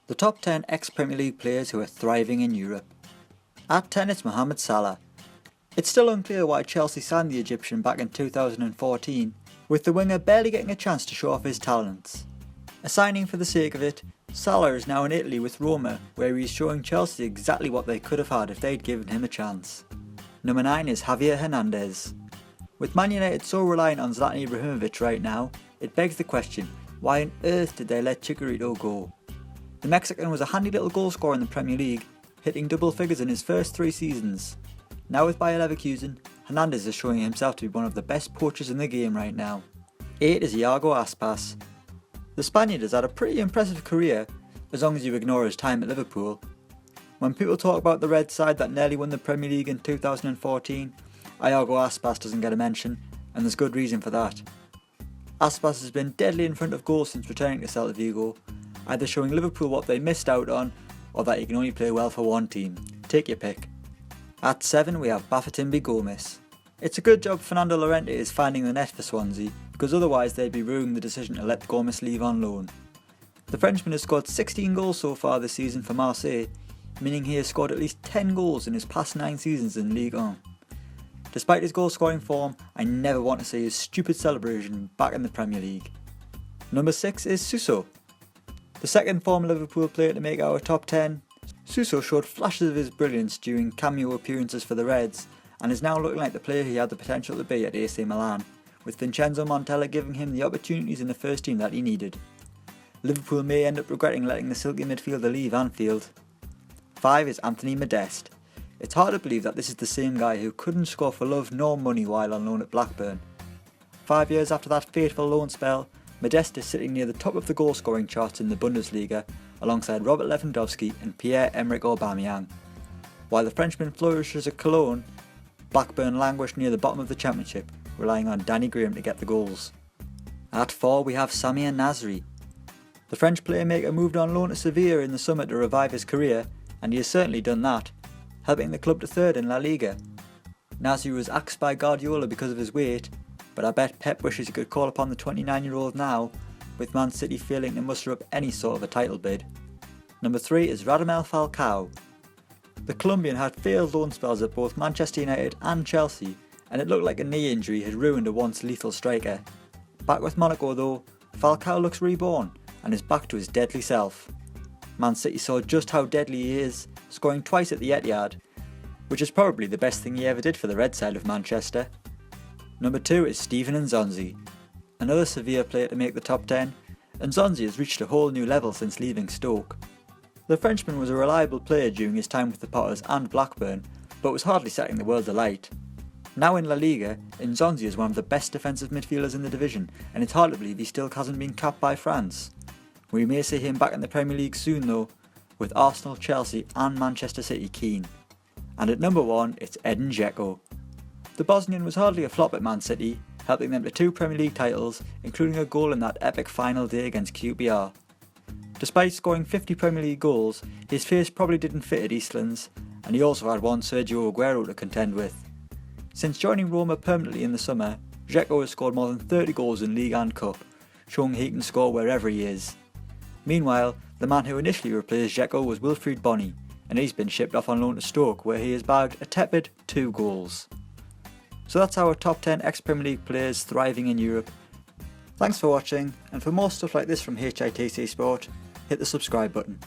The top 10 ex-Premier League players who are thriving in Europe. At 10 it's Mohamed Salah. It's still unclear why Chelsea signed the Egyptian back in 2014, with the winger barely getting a chance to show off his talents. A signing for the sake of it, Salah is now in Italy with Roma, where he is showing Chelsea exactly what they could have had if they'd given him a chance. Number 9 is Javier Hernandez. With Man United so reliant on Zlatan Ibrahimovic right now, it begs the question, why on earth did they let Chicharito go? The Mexican was a handy little goal scorer in the Premier League, hitting double figures in his first 3 seasons. Now with Bayer Leverkusen, Hernandez is showing himself to be one of the best poachers in the game right now. 8 is IAGO Aspas. The Spaniard has had a pretty impressive career, as long as you ignore his time at Liverpool. When people talk about the red side that nearly won the Premier League in 2014, IAGO Aspas doesn't get a mention, and there's good reason for that. Aspas has been deadly in front of goal since returning to Celta Vigo, either showing Liverpool what they missed out on, or that he can only play well for one team. Take your pick. At 7 we have BAFETIMBI GOMIS. It's a good job Fernando Llorente is finding the net for Swansea, because otherwise they'd be ruining the decision to let Gomis leave on loan. The Frenchman has scored 16 goals so far this season for Marseille, meaning he has scored at least 10 goals in his past 9 seasons in Ligue 1. Despite his goal scoring form, I never want to see his stupid celebration back in the Premier League. Number 6 is SUSO. The second former Liverpool player to make our top 10, SUSO showed flashes of his brilliance during cameo appearances for the Reds and is now looking like the player he had the potential to be at AC Milan, with Vincenzo Montella giving him the opportunities in the first team that he needed. Liverpool may end up regretting letting the silky midfielder leave Anfield. 5 is Anthony Modeste. It's hard to believe that this is the same guy who couldn't score for love nor money while on loan at Blackburn. 5 years after that fateful loan spell, Modeste is sitting near the top of the goal scoring charts in the Bundesliga alongside Robert Lewandowski and Pierre-Emerick Aubameyang. While the Frenchman flourishes at Cologne, Blackburn languish near the bottom of the Championship, relying on Danny Graham to get the goals. At 4 we have SAMIR NASRI. The French playmaker moved on loan to Sevilla in the summer to revive his career, and he has certainly done that, helping the club to 3rd in La Liga. Nasri was axed by Guardiola because of his weight, but I bet Pep wishes he could call upon the 29-year-old now, with Man City failing to muster up any sort of a title bid. Number 3 is RADAMEL FALCAO. The Colombian had failed loan spells at both Manchester United and Chelsea, and it looked like a knee injury had ruined a once lethal striker. Back with Monaco though, Falcao looks reborn and is back to his deadly self. Man City saw just how deadly he is, scoring twice at the Etihad, which is probably the best thing he ever did for the red side of Manchester. Number 2 is Steven Nzonzi. Another Sevilla player to make the top 10, Nzonzi has reached a whole new level since leaving Stoke. The Frenchman was a reliable player during his time with the Potters and Blackburn, but was hardly setting the world alight. Now in La Liga, Nzonzi is one of the best defensive midfielders in the division, and it's hard to believe he still hasn't been capped by France. We may see him back in the Premier League soon though, with Arsenal, Chelsea and Manchester City keen. And at number 1 it's EDIN DZEKO. The Bosnian was hardly a flop at Man City, helping them to 2 Premier League titles, including a goal in that epic final day against QPR. Despite scoring 50 Premier League goals, his face probably didn't fit at Eastlands, and he also had one Sergio Aguero to contend with. Since joining Roma permanently in the summer, DZEKO has scored more than 30 goals in League and Cup, showing he can score wherever he is. Meanwhile, the man who initially replaced DZEKO was Wilfried Bony, and he's been shipped off on loan to Stoke, where he has bagged a tepid 2 goals. So that's our top 10 ex-Premier League players thriving in Europe. Thanks for watching, and for more stuff like this from HITC Sport, hit the subscribe button.